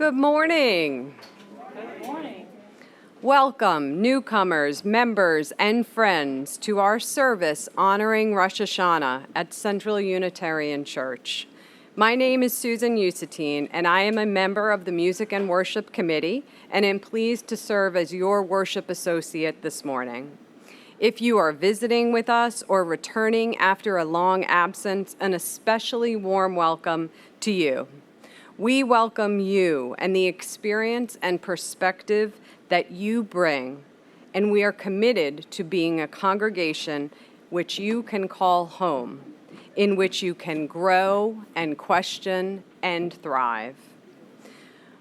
Good morning. Good morning. Welcome, newcomers, members, and friends to our service honoring Rosh Hashanah at Central Unitarian Church. My name is Susan Usatine, and I am a member of the Music and Worship Committee and am pleased to serve as your worship associate this morning. If you are visiting with us or returning after a long absence, an especially warm welcome to you. We welcome you and the experience and perspective that you bring, and we are committed to being a congregation which you can call home, in which you can grow and question and thrive.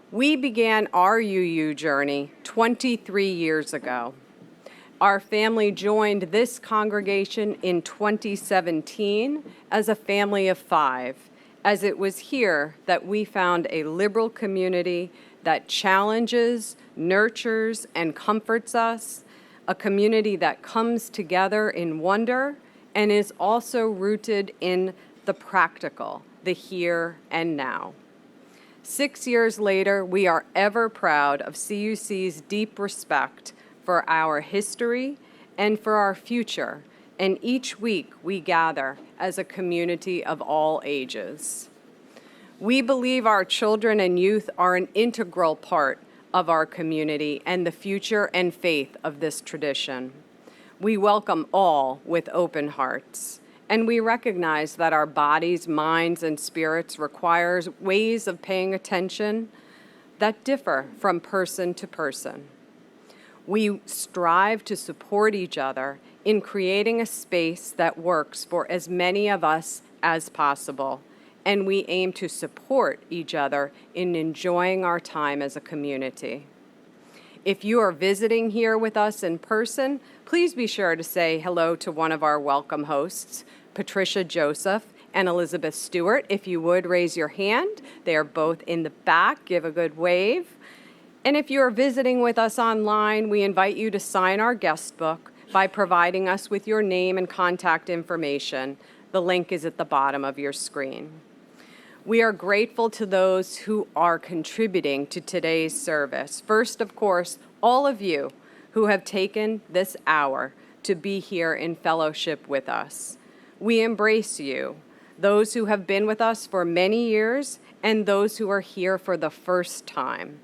We began our UU journey 23 years ago. Our family joined this congregation in 2017 as a family of 5, as it was here that we found a liberal community that challenges, nurtures, and comforts us, a community that comes together in wonder and is also rooted in the practical, the here and now. 6 years later, we are ever proud of CUC's deep respect for our history and for our future, and each week we gather as a community of all ages. We believe our children and youth are an integral part of our community and the future and faith of this tradition. We welcome all with open hearts, and we recognize that our bodies, minds, and spirits require ways of paying attention that differ from person to person. We strive to support each other in creating a space that works for as many of us as possible, and we aim to support each other in enjoying our time as a community. If you are visiting here with us in person, please be sure to say hello to one of our welcome hosts, Patricia Joseph and Elizabeth Stewart. If you would, raise your hand. They are both in the back. Give a good wave. And if you are visiting with us online, we invite you to sign our guest book by providing us with your name and contact information. The link is at the bottom of your screen. We are grateful to those who are contributing to today's service. First, of course, all of you who have taken this hour to be here in fellowship with us. We embrace you, those who have been with us for many years and those who are here for the first time.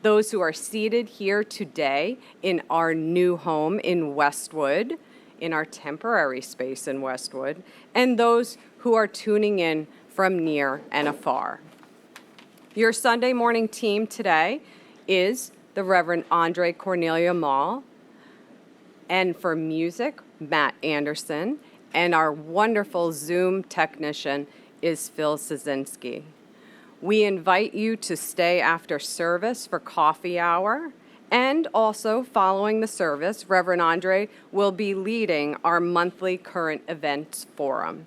Those who are seated here today in our new home in Westwood, in our temporary space in Westwood, and those who are tuning in from near and afar. Your Sunday morning team today is the Reverend Andrée Cornelia Mall, and for music, Matt Anderson, and our wonderful Zoom technician is Phil Sosinsky. We invite you to stay after service for coffee hour, and also following the service, Reverend Andrée will be leading our monthly current events forum.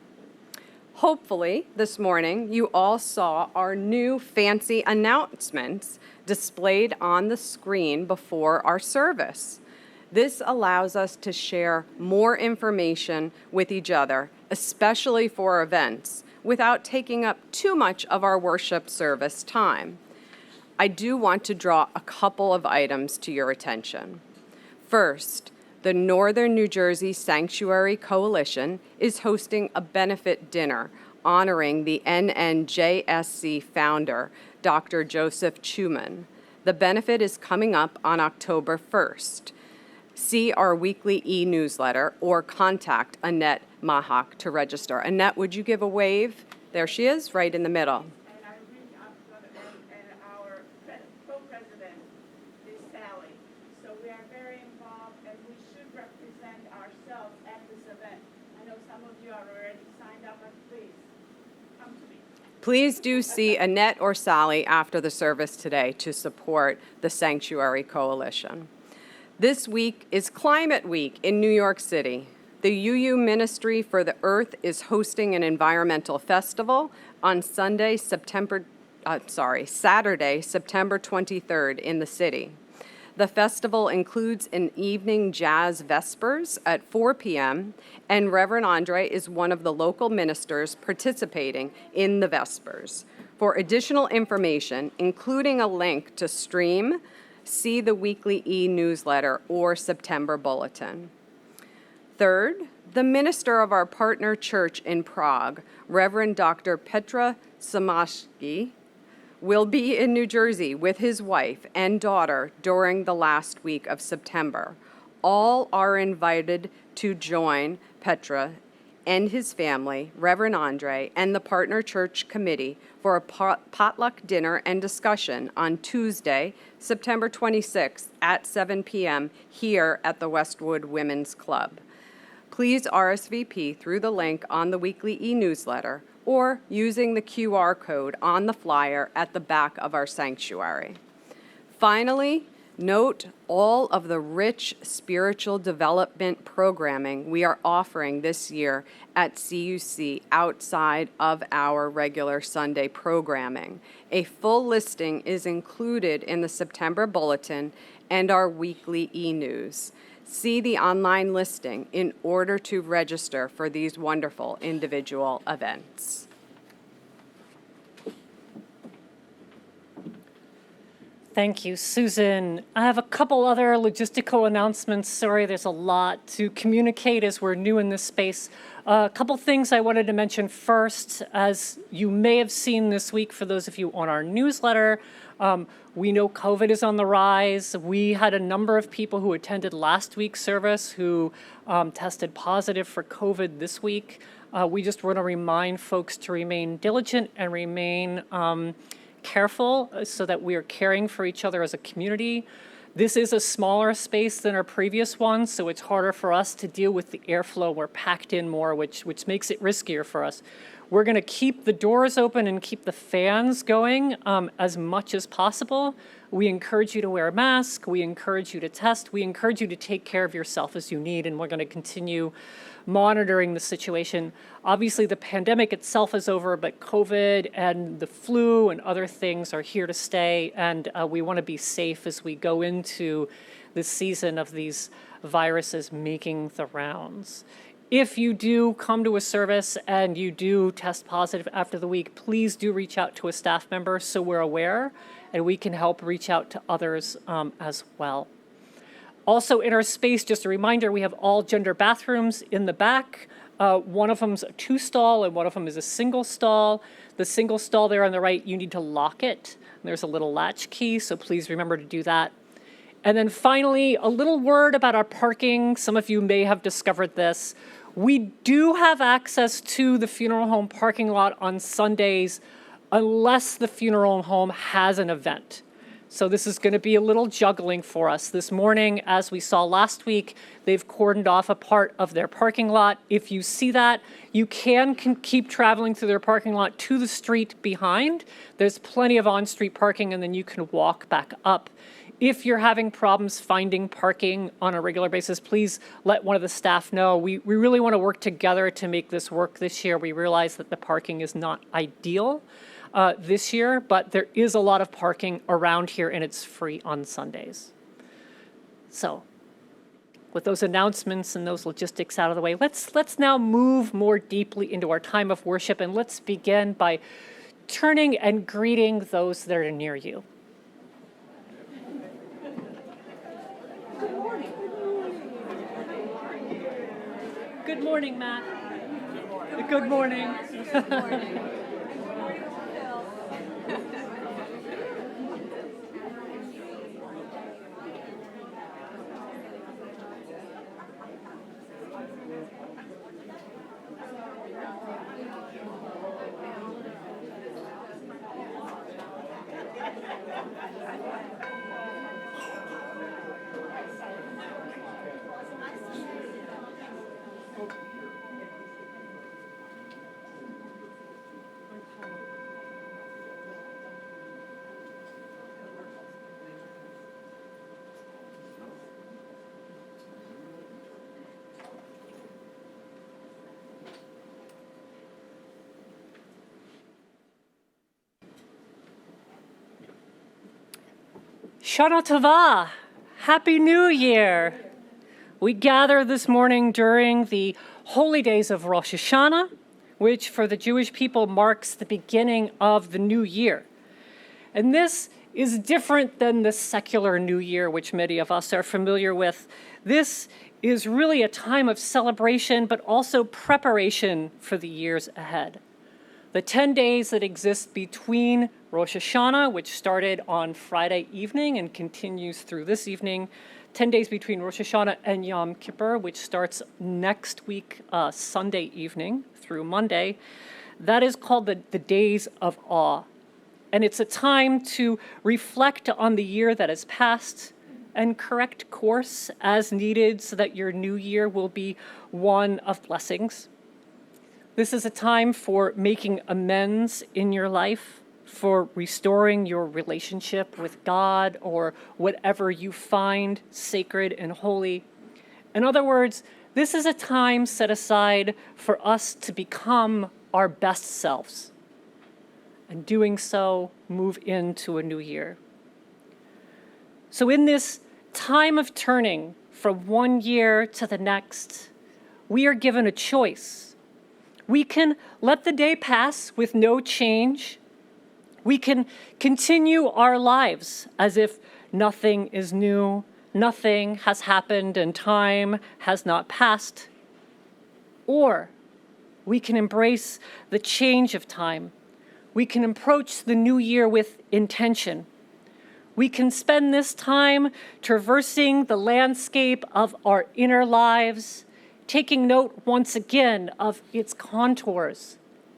Hopefully, this morning, you all saw our new fancy announcements displayed on the screen before our service. This allows us to share more information with each other, especially for events, without taking up too much of our worship service time. I do want to draw a couple of items to your attention. First, the Northern New Jersey Sanctuary Coalition is hosting a benefit dinner honoring the NNJSC founder, Dr. Joseph Schumann. The benefit is coming up on October 1st. See our weekly e-newsletter or contact Annette Mahak to register. Annette, would you give a wave? There she is, right in the middle. And our co-president is Sally. So we are very involved, and we should represent ourselves at this event. I know some of you are already signed up, but please come to me. Please do see Annette or Sally after the service today to support the Sanctuary Coalition. This week is Climate Week in New York City. The UU Ministry for the Earth is hosting an environmental festival on Saturday, September 23rd in the city. The festival includes an evening jazz vespers at 4 p.m., and Reverend Andrée is one of the local ministers participating in the vespers. For additional information, including a link to stream, see the weekly e-newsletter or September bulletin. Third, the minister of our partner church in Prague, Reverend Dr. Petr Sosinsky, will be in New Jersey with his wife and daughter during the last week of September. All are invited to join Petra and his family, Reverend Andrée, and the Partner Church Committee for a potluck dinner and discussion on Tuesday, September 26th at 7 p.m. here at the Westwood Women's Club. Please RSVP through the link on the weekly e-newsletter or using the QR code on the flyer at the back of our sanctuary. Finally, note all of the rich spiritual development programming we are offering this year at CUC outside of our regular Sunday programming. A full listing is included in the September bulletin and our weekly e-news. See the online listing in order to register for these wonderful individual events. Thank you, Susan. I have a couple other logistical announcements. Sorry, there's a lot to communicate as we're new in this space. A couple things I wanted to mention first. As you may have seen this week, for those of you on our newsletter, we know COVID is on the rise. We had a number of people who attended last week's service who tested positive for COVID this week. We just want to remind folks to remain diligent and remain careful so that we are caring for each other as a community. This is a smaller space than our previous one, so it's harder for us to deal with the airflow. We're packed in more, which makes it riskier for us. We're going to keep the doors open and keep the fans going as much as possible. We encourage you to wear a mask. We encourage you to test. We encourage you to take care of yourself as you need, and we're going to continue monitoring the situation. Obviously, the pandemic itself is over, but COVID and the flu and other things are here to stay, and we want to be safe as we go into this season of these viruses making the rounds. If you do come to a service and you do test positive after the week, please do reach out to a staff member so we're aware and we can help reach out to others as well. Also in our space, just a reminder, we have all gender bathrooms in the back. One of them's a 2-stall and one of them is a single stall. The single stall there on the right, you need to lock it. There's a little latch key, so please remember to do that. And then finally, a little word about our parking. Some of you may have discovered this. We do have access to the funeral home parking lot on Sundays unless the funeral home has an event. So this is going to be a little juggling for us. This morning, as we saw last week, they've cordoned off a part of their parking lot. If you see that, you can keep traveling through their parking lot to the street behind. There's plenty of on-street parking, and then you can walk back up. If you're having problems finding parking on a regular basis, please let one of the staff know. We really want to work together to make this work this year. We realize that the parking is not ideal this year, but there is a lot of parking around here and it's free on Sundays. So with those announcements and those logistics out of the way, let's now move more deeply into our time of worship, and let's begin by turning and greeting those that are near you. Good morning, Matt. Good morning. Good morning. Shana Tova, Happy New Year. We gather this morning during the holy days of Rosh Hashanah, which for the Jewish people marks the beginning of the new year. And this is different than the secular New Year, which many of us are familiar with. This is really a time of celebration, but also preparation for the years ahead. The 10 days that exist between Rosh Hashanah, which started on Friday evening and continues through this evening, 10 days between Rosh Hashanah and Yom Kippur, which starts next week, Sunday evening through Monday, that is called the Days of Awe. And it's a time to reflect on the year that has passed and correct course as needed so that your new year will be one of blessings. This is a time for making amends in your life, for restoring your relationship with God or whatever you find sacred and holy. In other words, this is a time set aside for us to become our best selves. And doing so, move into a new year. So in this time of turning from one year to the next, we are given a choice. We can let the day pass with no change. We can continue our lives as if nothing is new, nothing has happened, and time has not passed. Or we can embrace the change of time. We can approach the new year with intention. We can spend this time traversing the landscape of our inner lives, taking note once again of its contours,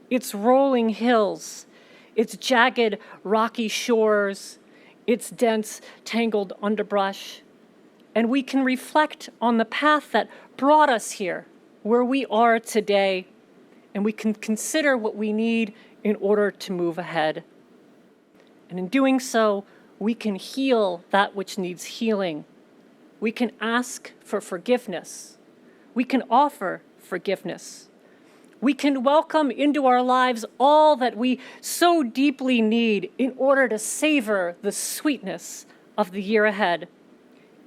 its rolling hills, its jagged, rocky shores, its dense, tangled underbrush. And we can reflect on the path that brought us here, where we are today, and we can consider what we need in order to move ahead. And in doing so, we can heal that which needs healing. We can ask for forgiveness. We can offer forgiveness. We can welcome into our lives all that we so deeply need in order to savor the sweetness of the year ahead,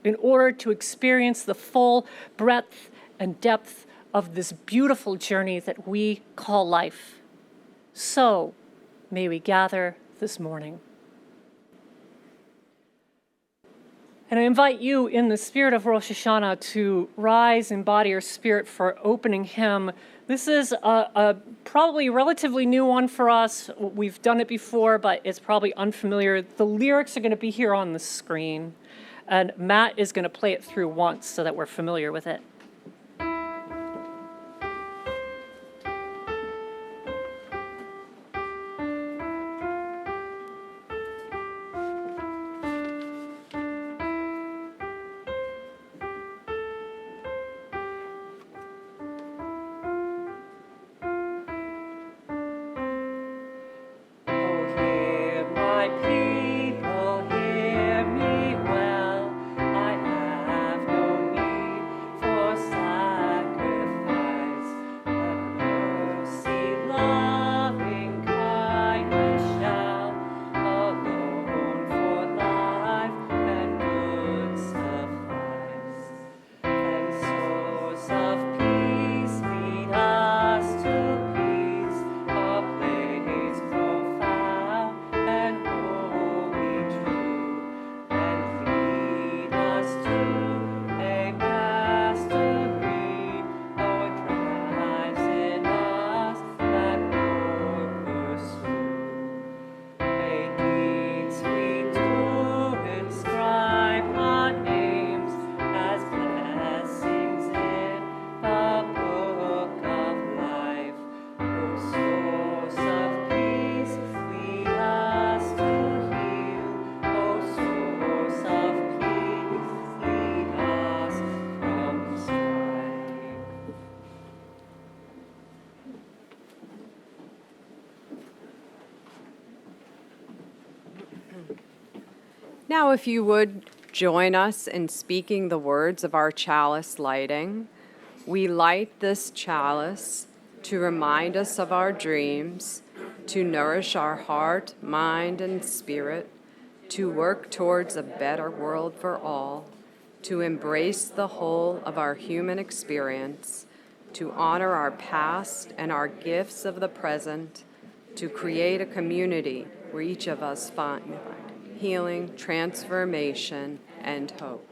in order to experience the full breadth and depth of this beautiful journey that we call life. So, may we gather this morning. And I invite you in the spirit of Rosh Hashanah to rise in body or spirit for opening hymn. This is a probably relatively new one for us. We've done it before, but it's probably unfamiliar. The lyrics are going to be here on the screen, and Matt is going to play it through once so that we're familiar with it. Now, if you would join us in speaking the words of our chalice lighting. We light this chalice to remind us of our dreams, to nourish our heart, mind, and spirit, to work towards a better world for all, to embrace the whole of our human experience, to honor our past and our gifts of the present, to create a community where each of us find healing, transformation, and hope.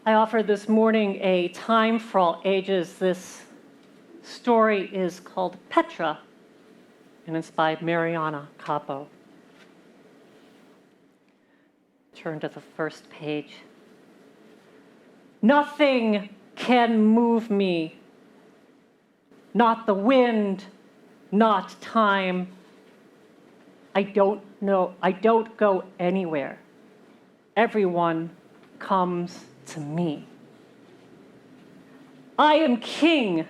I offered this morning a time for all ages. This story is called Petra, and it's by Mariana Capo. Turn to the first page. Nothing can move me. Not the wind, not time. I don't go anywhere. Everyone comes to me. I am king.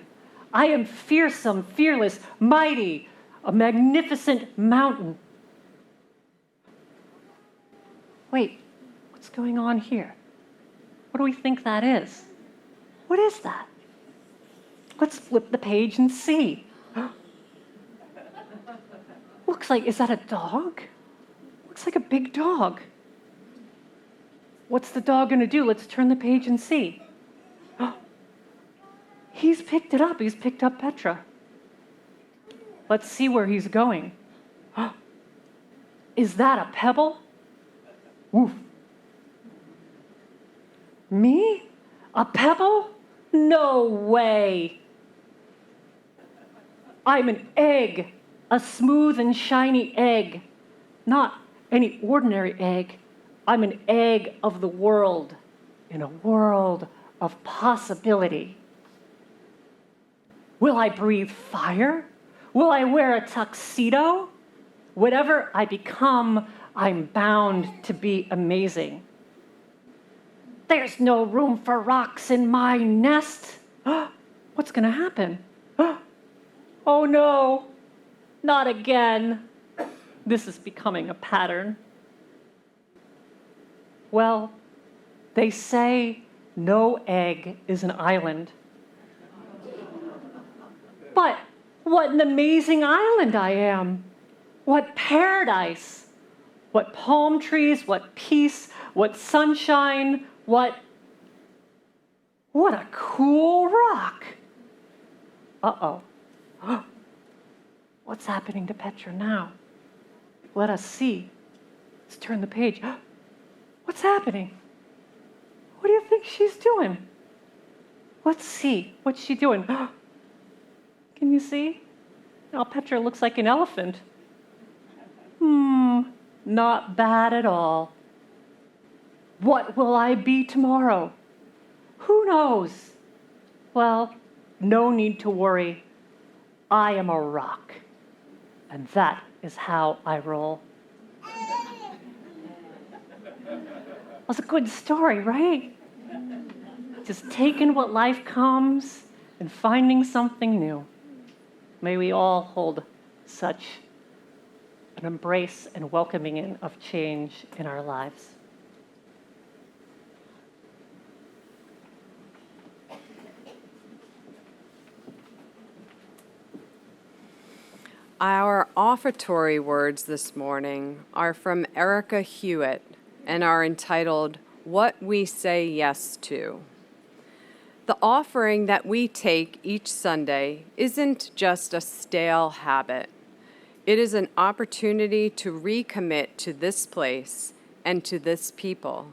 I am fearsome, fearless, mighty, a magnificent mountain. Wait, what's going on here? What do we think that is? What is that? Let's flip the page and see. Looks like, is that a dog? Looks like a big dog. What's the dog going to do? Let's turn the page and see. He's picked it up. He's picked up Petra. Let's see where he's going. Is that a pebble? Woof. Me? A pebble? No way. I'm an egg, a smooth and shiny egg. Not any ordinary egg. I'm an egg of the world, in a world of possibility. Will I breathe fire? Will I wear a tuxedo? Whatever I become, I'm bound to be amazing. There's no room for rocks in my nest. What's going to happen? Oh no, not again. This is becoming a pattern. Well, they say no egg is an island. But what an amazing island I am. What paradise. What palm trees, what peace, what sunshine, what a cool rock. Uh-oh. What's happening to Petra now? Let us see. Let's turn the page. What's happening? What do you think she's doing? Let's see. What's she doing? Can you see? Now Petra looks like an elephant. Not bad at all. What will I be tomorrow? Who knows? Well, no need to worry. I am a rock, and that is how I roll. That's a good story, right? Just taking what life comes and finding something new. May we all hold such an embrace and welcoming in of change in our lives. Our offertory words this morning are from Erica Hewitt and are entitled, What We Say Yes To. The offering that we take each Sunday isn't just a stale habit. It is an opportunity to recommit to this place and to this people.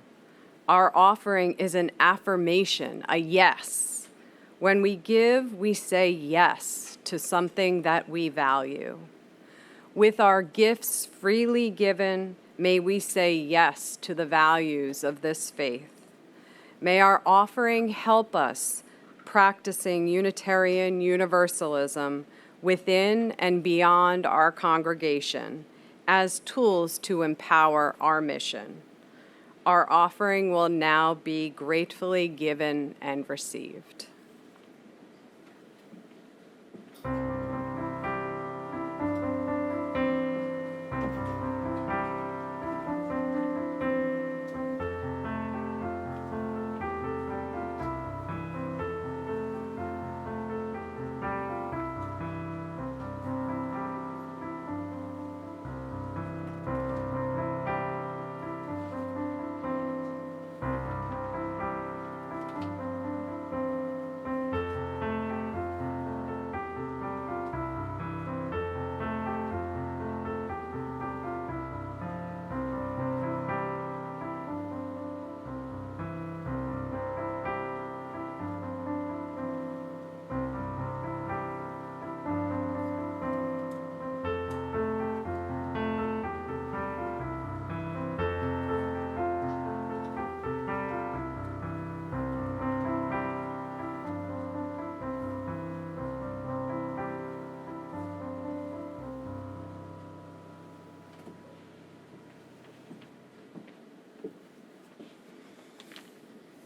Our offering is an affirmation, a yes. When we give, we say yes to something that we value. With our gifts freely given, may we say yes to the values of this faith. May our offering help us practicing Unitarian Universalism within and beyond our congregation as tools to empower our mission. Our offering will now be gratefully given and received.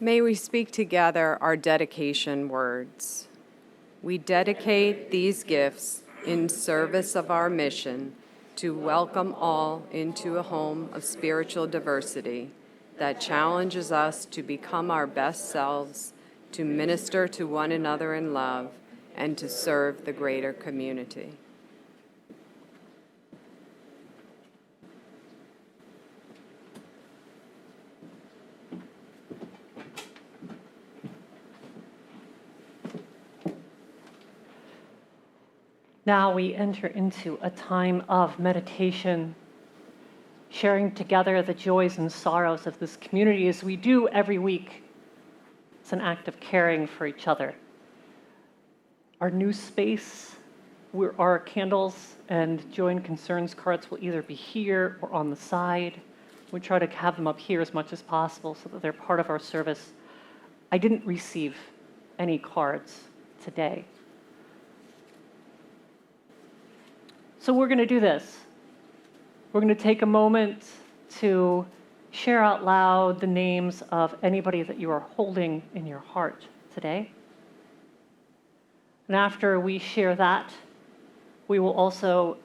May we speak together our dedication words. We dedicate these gifts in service of our mission to welcome all into a home of spiritual diversity that challenges us to become our best selves, to minister to one another in love, and to serve the greater community. Now we enter into a time of meditation, sharing together the joys and sorrows of this community as we do every week. It's an act of caring for each other. Our new space, our candles and joy and concerns cards will either be here or on the side. We try to have them up here as much as possible so that they're part of our service. I didn't receive any cards today. So we're going to do this. We're going to take a moment to share out loud the names of anybody that you are holding in your heart today. And after we share that, we will also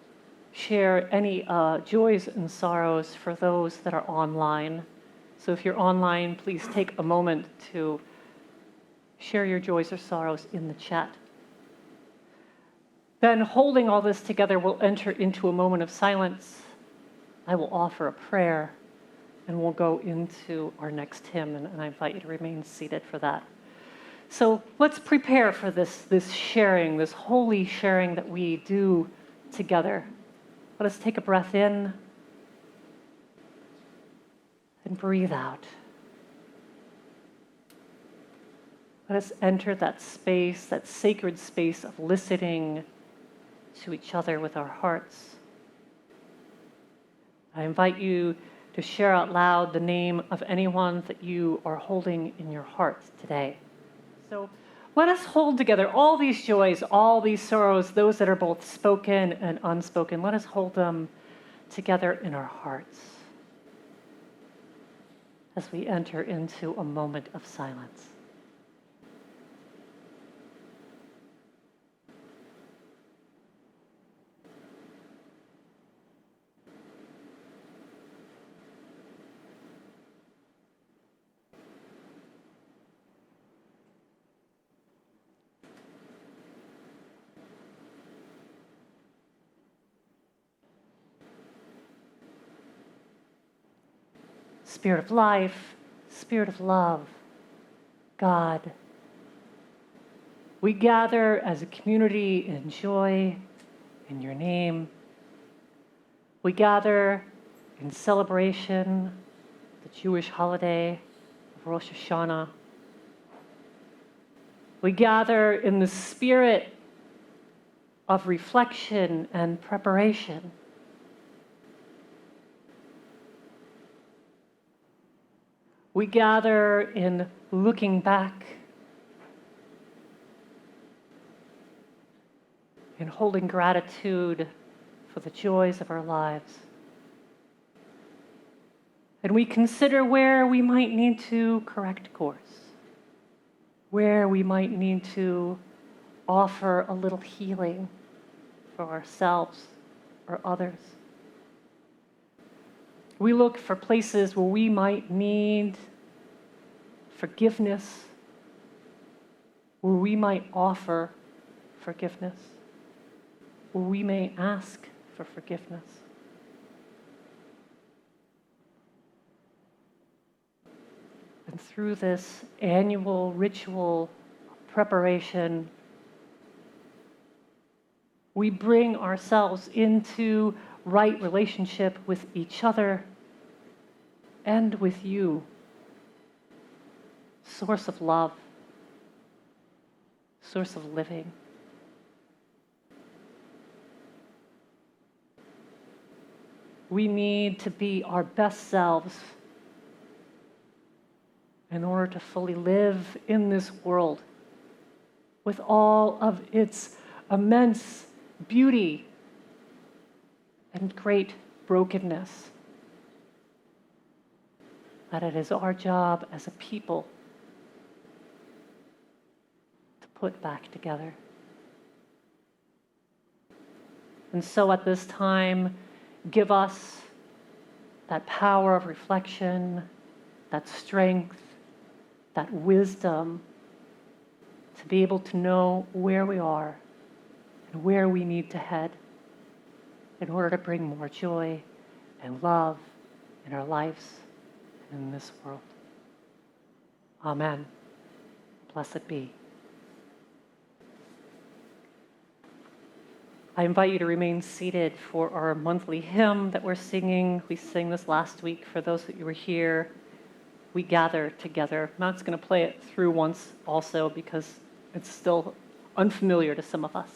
share any joys and sorrows for those that are online. So if you're online, please take a moment to share your joys or sorrows in the chat. Then, holding all this together, we'll enter into a moment of silence. I will offer a prayer, and we'll go into our next hymn, and I invite you to remain seated for that. So let's prepare for this sharing, this holy sharing that we do together. Let us take a breath in and breathe out. Let us enter that space, that sacred space of listening to each other with our hearts. I invite you to share out loud the name of anyone that you are holding in your heart today. So let us hold together all these joys, all these sorrows, those that are both spoken and unspoken. Let us hold them together in our hearts as we enter into a moment of silence. Spirit of life, Spirit of love, God, we gather as a community in joy in your name. We gather in celebration of the Jewish holiday of Rosh Hashanah. We gather in the spirit of reflection and preparation. We gather in looking back, in holding gratitude for the joys of our lives. And we consider where we might need to correct course, where we might need to offer a little healing for ourselves or others. We look for places where we might need forgiveness, where we might offer forgiveness, where we may ask for forgiveness. And through this annual ritual preparation, we bring ourselves into right relationship with each other and with you, source of love, source of living. We need to be our best selves in order to fully live in this world with all of its immense beauty and great brokenness. That it is our job as a people put back together. And so at this time, give us that power of reflection, that strength, that wisdom to be able to know where we are and where we need to head in order to bring more joy and love in our lives and in this world. Amen. Blessed be. I invite you to remain seated for our monthly hymn that we're singing. We sang this last week. For those that you were here, we gather together. Matt's going to play it through once also because it's still unfamiliar to some of us.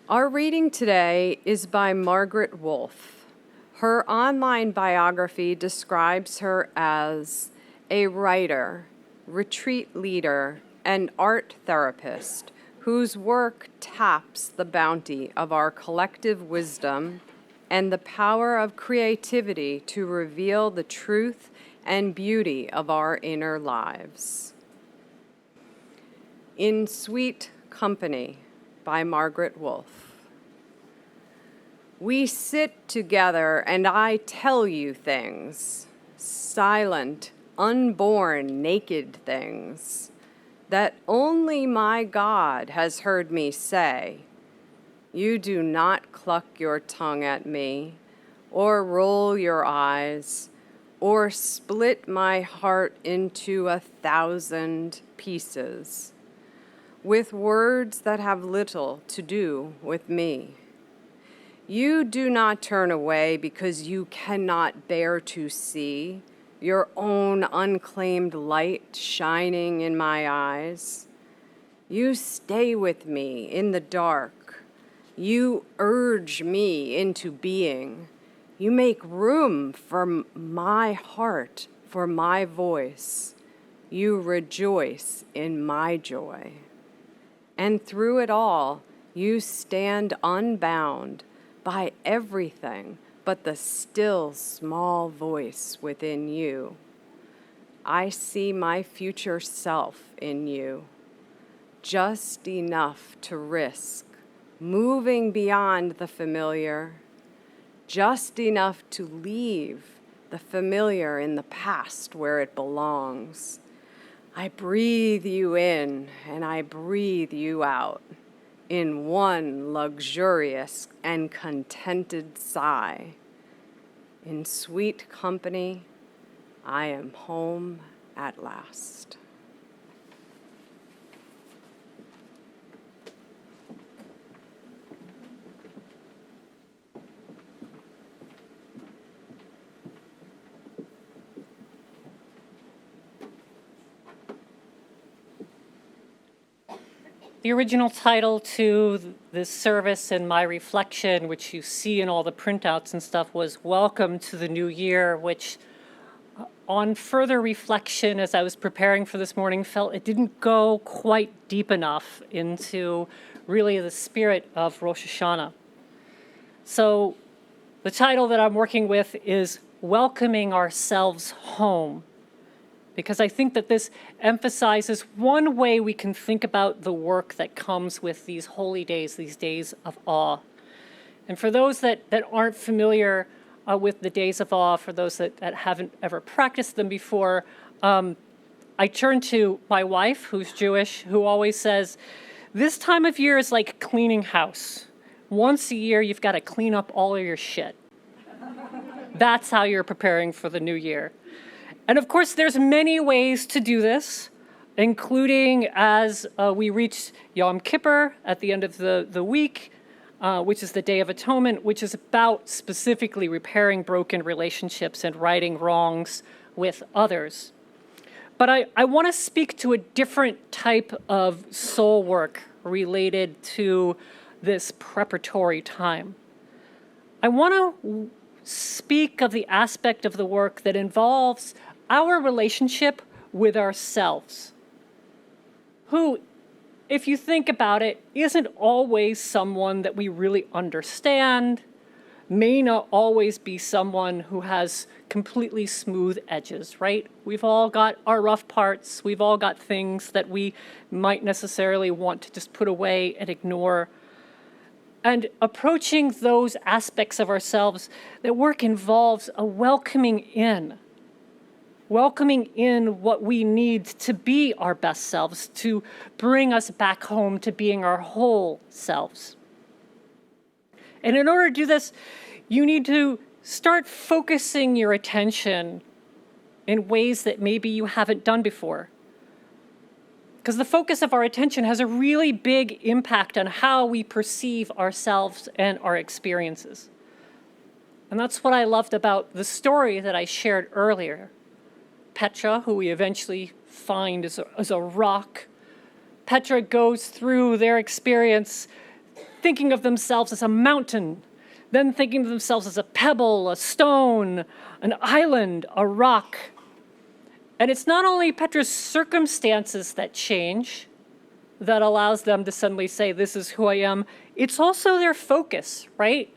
Our reading today is by Margaret Wolf. Her online biography describes her as a writer, retreat leader, and art therapist whose work taps the bounty of our collective wisdom and the power of creativity to reveal the truth and beauty of our inner lives. In Sweet Company by Margaret Wolf. We sit together and I tell you things, silent, unborn, naked things, that only my God has heard me say. You do not cluck your tongue at me, or roll your eyes, or split my heart into 1,000 pieces, with words that have little to do with me. You do not turn away because you cannot bear to see your own unclaimed light shining in my eyes. You stay with me in the dark. You urge me into being. You make room for my heart, for my voice. You rejoice in my joy. And through it all, you stand unbound by everything but the still small voice within you. I see my future self in you, just enough to risk moving beyond the familiar, just enough to leave the familiar in the past where it belongs. I breathe you in and I breathe you out in one luxurious and contented sigh. In sweet company, I am home at last. The original title to this service and my reflection, which you see in all the printouts and stuff, was Welcome to the New Year, which on further reflection, as I was preparing for this morning, felt it didn't go quite deep enough into really the spirit of Rosh Hashanah. So the title that I'm working with is Welcoming Ourselves Home, because I think that this emphasizes one way we can think about the work that comes with these holy days, these days of awe. And for those that aren't familiar with the days of awe, for those that haven't ever practiced them before, I turn to my wife, who's Jewish, who always says, this time of year is like cleaning house. Once a year, you've got to clean up all of your shit. That's how you're preparing for the new year. And of course, there's many ways to do this, including as we reach Yom Kippur at the end of the week, which is the Day of Atonement, which is about specifically repairing broken relationships and righting wrongs with others. But I want to speak to a different type of soul work related to this preparatory time. I want to speak of the aspect of the work that involves our relationship with ourselves, who, if you think about it, isn't always someone that we really understand, may not always be someone who has completely smooth edges, right? We've all got our rough parts. We've all got things that we might necessarily want to just put away and ignore. And approaching those aspects of ourselves, that work involves a welcoming in what we need to be our best selves, to bring us back home to being our whole selves. And in order to do this, you need to start focusing your attention in ways that maybe you haven't done before. Because the focus of our attention has a really big impact on how we perceive ourselves and our experiences. And that's what I loved about the story that I shared earlier. Petra, who we eventually find is a rock. Petra goes through their experience thinking of themselves as a mountain, then thinking of themselves as a pebble, a stone, an island, a rock. And it's not only Petra's circumstances that change that allows them to suddenly say, this is who I am. It's also their focus, right?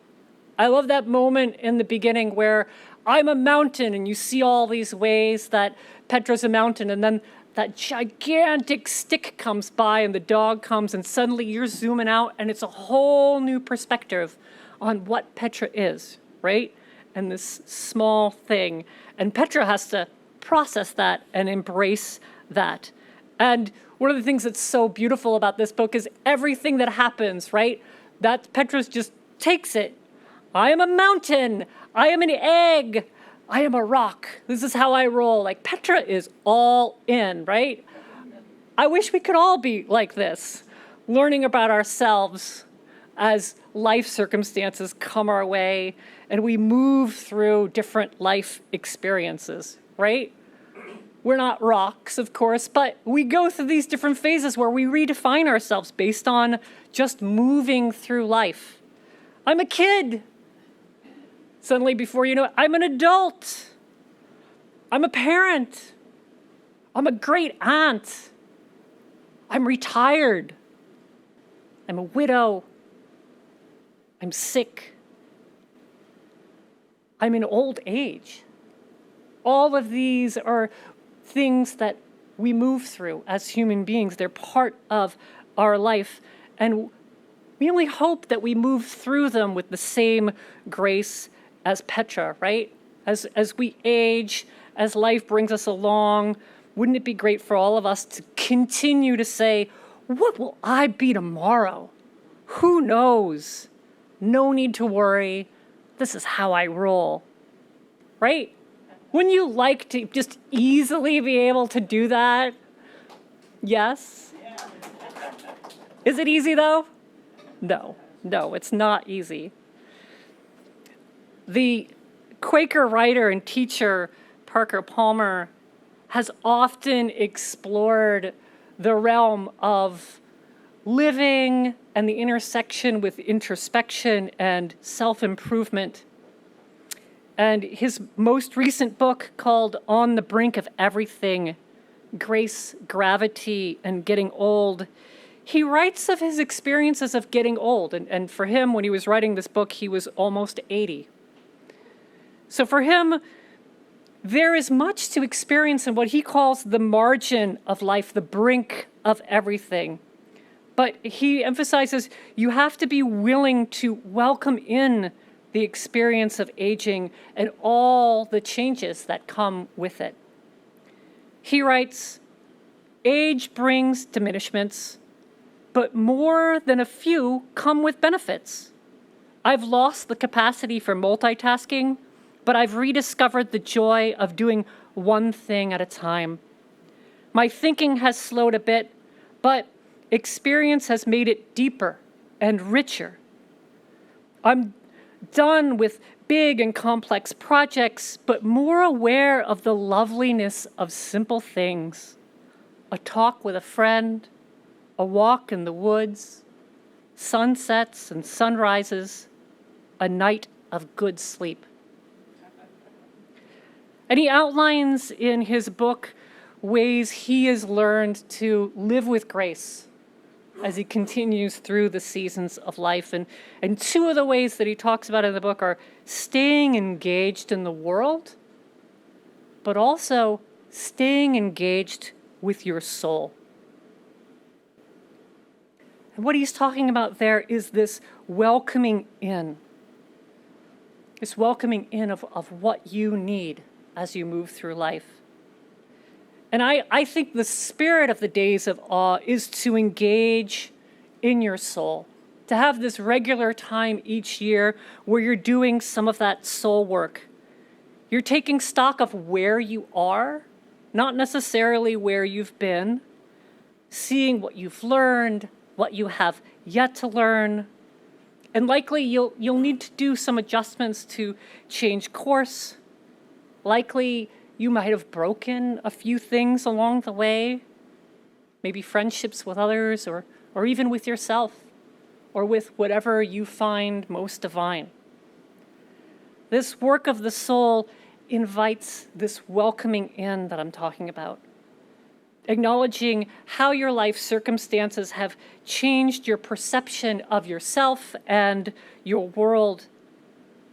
I love that moment in the beginning where I'm a mountain, and you see all these ways that Petra's a mountain, and then that gigantic stick comes by, and the dog comes, and suddenly you're zooming out, and it's a whole new perspective on what Petra is, right? And this small thing. And Petra has to process that and embrace that. And one of the things that's so beautiful about this book is everything that happens, right? That Petra just takes it. I am a mountain. I am an egg. I am a rock. This is how I roll. Like, Petra is all in, right? I wish we could all be like this, learning about ourselves as life circumstances come our way and we move through different life experiences, right? We're not rocks, of course, but we go through these different phases where we redefine ourselves based on just moving through life. I'm a kid. Suddenly, before you know it, I'm an adult. I'm a parent. I'm a great aunt. I'm retired. I'm a widow. I'm sick. I'm in old age. All of these are things that we move through as human beings. They're part of our life. And we only hope that we move through them with the same grace as Petra, right? As we age, as life brings us along, wouldn't it be great for all of us to continue to say, what will I be tomorrow? Who knows? No need to worry. This is how I roll, right? Wouldn't you like to just easily be able to do that? Yes? Is it easy, though? No, it's not easy. The Quaker writer and teacher Parker Palmer has often explored the realm of living and the intersection with introspection and self-improvement. And his most recent book, called On the Brink of Everything, Grace, Gravity, and Getting Old, he writes of his experiences of getting old. And for him, when he was writing this book, he was almost 80. So for him, there is much to experience in what he calls the margin of life, the brink of everything. But he emphasizes you have to be willing to welcome in the experience of aging and all the changes that come with it. He writes, age brings diminishments, but more than a few come with benefits. I've lost the capacity for multitasking, but I've rediscovered the joy of doing one thing at a time. My thinking has slowed a bit, but experience has made it deeper and richer. I'm done with big and complex projects, but more aware of the loveliness of simple things. A talk with a friend, a walk in the woods, sunsets and sunrises, a night of good sleep. And he outlines in his book ways he has learned to live with grace as he continues through the seasons of life. And two of the ways that he talks about in the book are staying engaged in the world, but also staying engaged with your soul. And what he's talking about there is this welcoming in. This welcoming in of what you need as you move through life. And I think the spirit of the Days of Awe is to engage in your soul, to have this regular time each year where you're doing some of that soul work. You're taking stock of where you are, not necessarily where you've been, seeing what you've learned, what you have yet to learn, and likely you'll need to do some adjustments to change course. Likely you might have broken a few things along the way, maybe friendships with others or even with yourself, or with whatever you find most divine. This work of the soul invites this welcoming in that I'm talking about, acknowledging how your life circumstances have changed your perception of yourself and your world,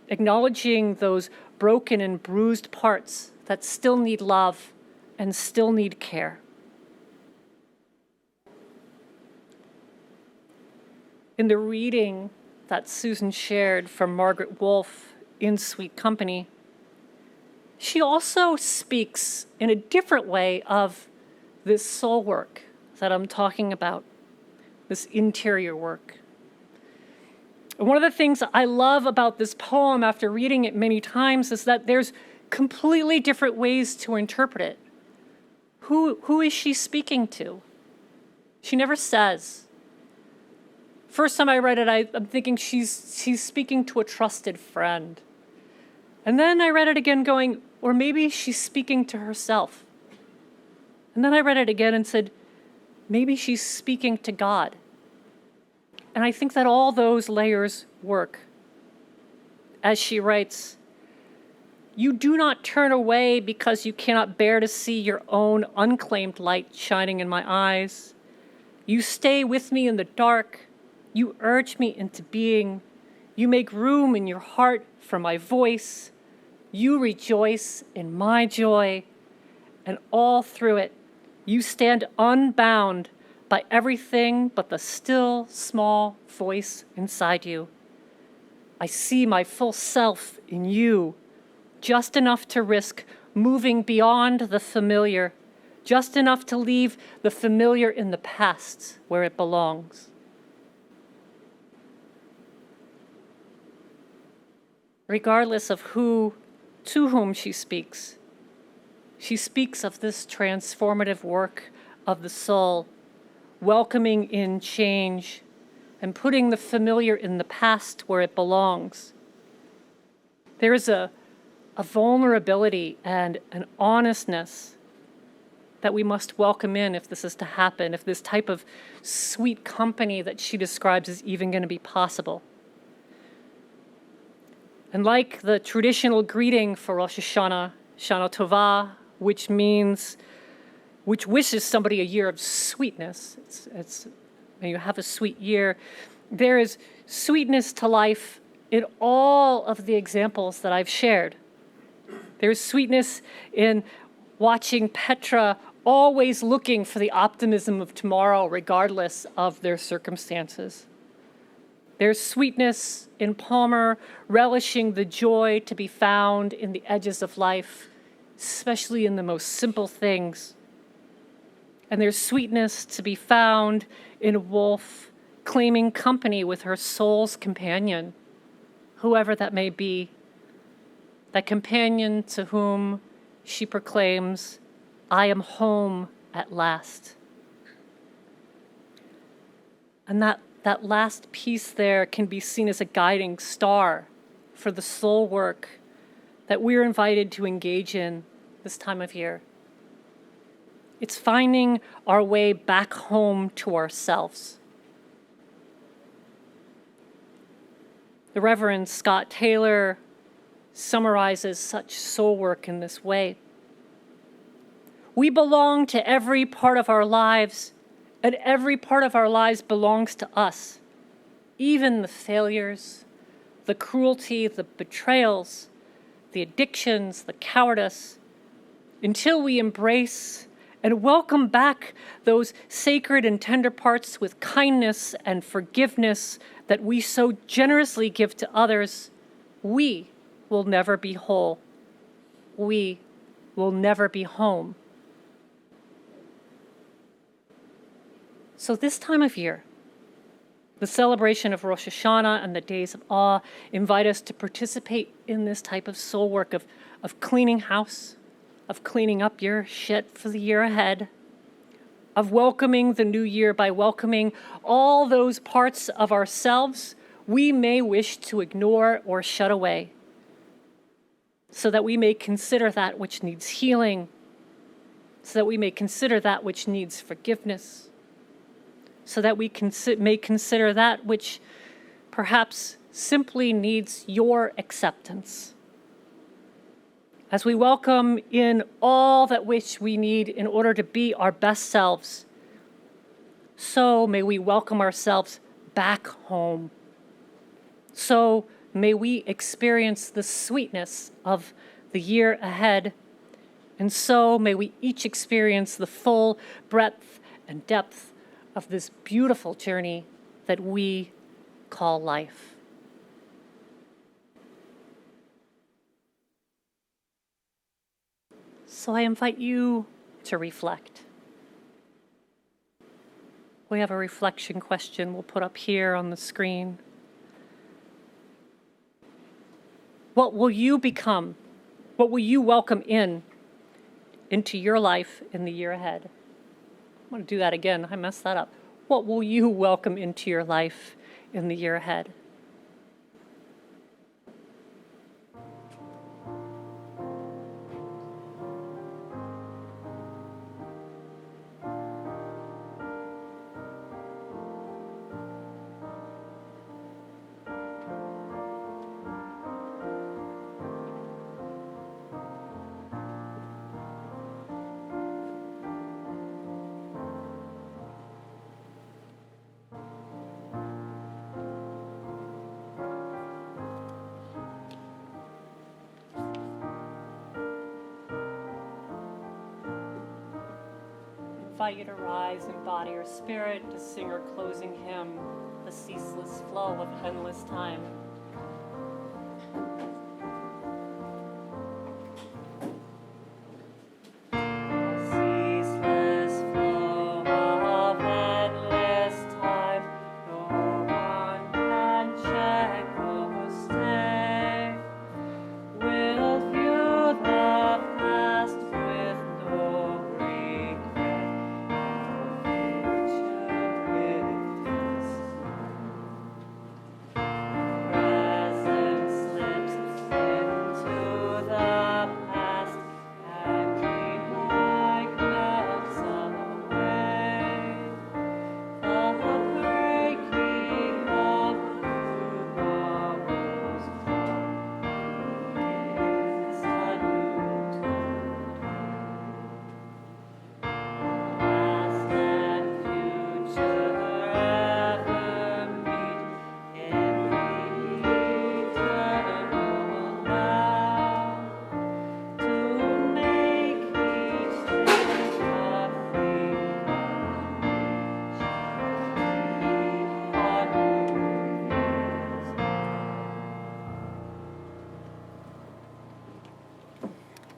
acknowledging those broken and bruised parts that still need love and still need care. In the reading that Susan shared from Margaret Wolf in Sweet Company, she also speaks in a different way of this soul work that I'm talking about, this interior work. And one of the things I love about this poem after reading it many times is that there's completely different ways to interpret it. Who is she speaking to? She never says. First time I read it, I'm thinking she's speaking to a trusted friend. And then I read it again going, or maybe she's speaking to herself. And then I read it again and said, maybe she's speaking to God. And I think that all those layers work. As she writes, you do not turn away because you cannot bear to see your own unclaimed light shining in my eyes. You stay with me in the dark. You urge me into being. You make room in your heart for my voice. You rejoice in my joy. And all through it, you stand unbound by everything but the still, small voice inside you. I see my full self in you, just enough to risk moving beyond the familiar, just enough to leave the familiar in the past where it belongs. Regardless of to whom she speaks of this transformative work of the soul, welcoming in change and putting the familiar in the past where it belongs. There is a vulnerability and an honestness that we must welcome in if this is to happen, if this type of sweet company that she describes is even going to be possible. And like the traditional greeting for Rosh Hashanah, Shana Tova, which wishes somebody a year of sweetness, may you have a sweet year, there is sweetness to life in all of the examples that I've shared. There's sweetness in watching Petra always looking for the optimism of tomorrow, regardless of their circumstances. There's sweetness in Palmer relishing the joy to be found in the edges of life, especially in the most simple things. And there's sweetness to be found in Wolf claiming company with her soul's companion, whoever that may be, that companion to whom she proclaims, "I am home at last." And that last piece there can be seen as a guiding star for the soul work that we're invited to engage in this time of year. It's finding our way back home to ourselves. The Reverend Scott Taylor summarizes such soul work in this way. We belong to every part of our lives, and every part of our lives belongs to us. Even the failures, the cruelty, the betrayals, the addictions, the cowardice, until we embrace and welcome back those sacred and tender parts with kindness and forgiveness that we so generously give to others, we will never be whole. We will never be home. So this time of year, the celebration of Rosh Hashanah and the days of awe invite us to participate in this type of soul work of cleaning house, of cleaning up your shit for the year ahead, of welcoming the new year by welcoming all those parts of ourselves we may wish to ignore or shut away, so that we may consider that which needs healing, so that we may consider that which needs forgiveness, so that we may consider that which perhaps simply needs your acceptance. As we welcome in all that which we need in order to be our best selves, so may we welcome ourselves back home. So may we experience the sweetness of the year ahead, and so may we each experience the full breadth and depth of this beautiful journey that we call life. So I invite you to reflect. We have a reflection question we'll put up here on the screen. What will you become? What will you welcome into your life in the year ahead? I'm going to do that again. I messed that up. What will you welcome into your life in the year ahead? I invite you to rise in body or spirit to sing our closing hymn, The Ceaseless Flow of Endless Time.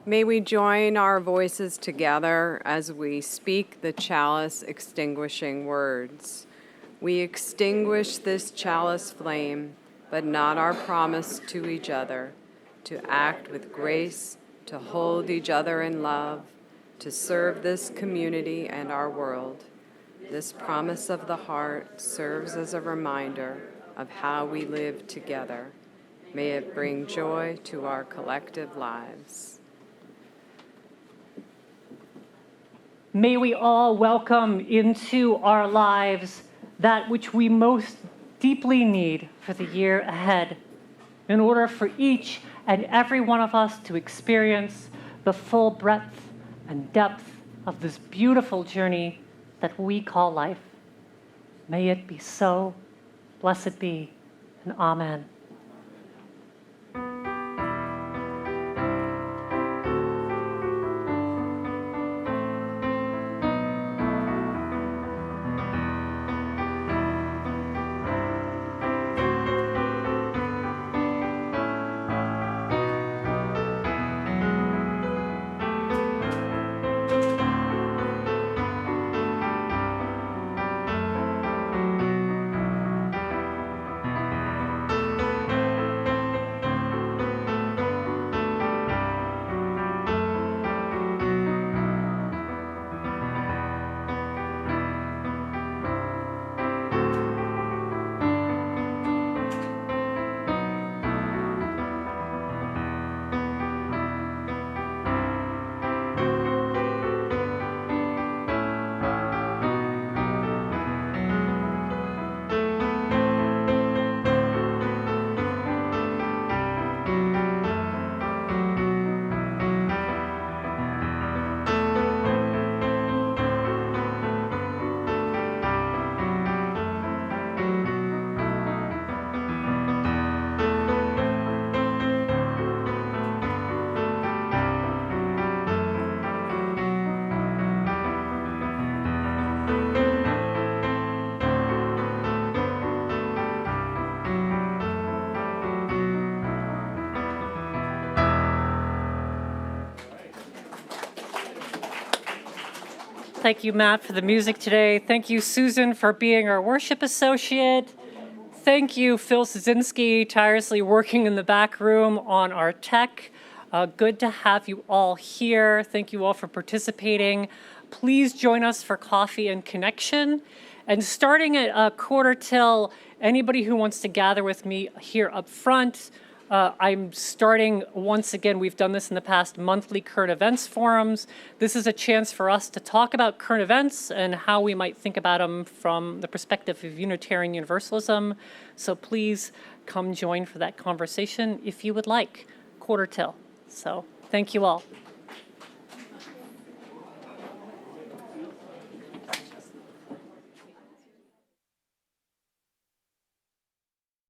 May we join our voices together as we speak the chalice extinguishing words. We extinguish this chalice flame, but not our promise to each other, to act with grace, to hold each other in love, to serve this community and our world. This promise of the heart serves as a reminder of how we live together. May it bring joy to our collective lives. May we all welcome into our lives that which we most deeply need for the year ahead, in order for each and every one of us to experience the full breadth and depth of this beautiful journey that we call life. May it be so. Blessed be, and amen. Thank you, Matt, for the music today. Thank you, Susan, for being our worship associate. Thank you, Phil Sosinsky, tirelessly working in the back room on our tech. Good to have you all here. Thank you all for participating. Please join us for coffee and connection. And starting at quarter till, anybody who wants to gather with me here up front, I'm starting, once again, we've done this in the past, monthly current events forums. This is a chance for us to talk about current events and how we might think about them from the perspective of Unitarian Universalism. So please come join for that conversation if you would like, quarter till. So thank you all.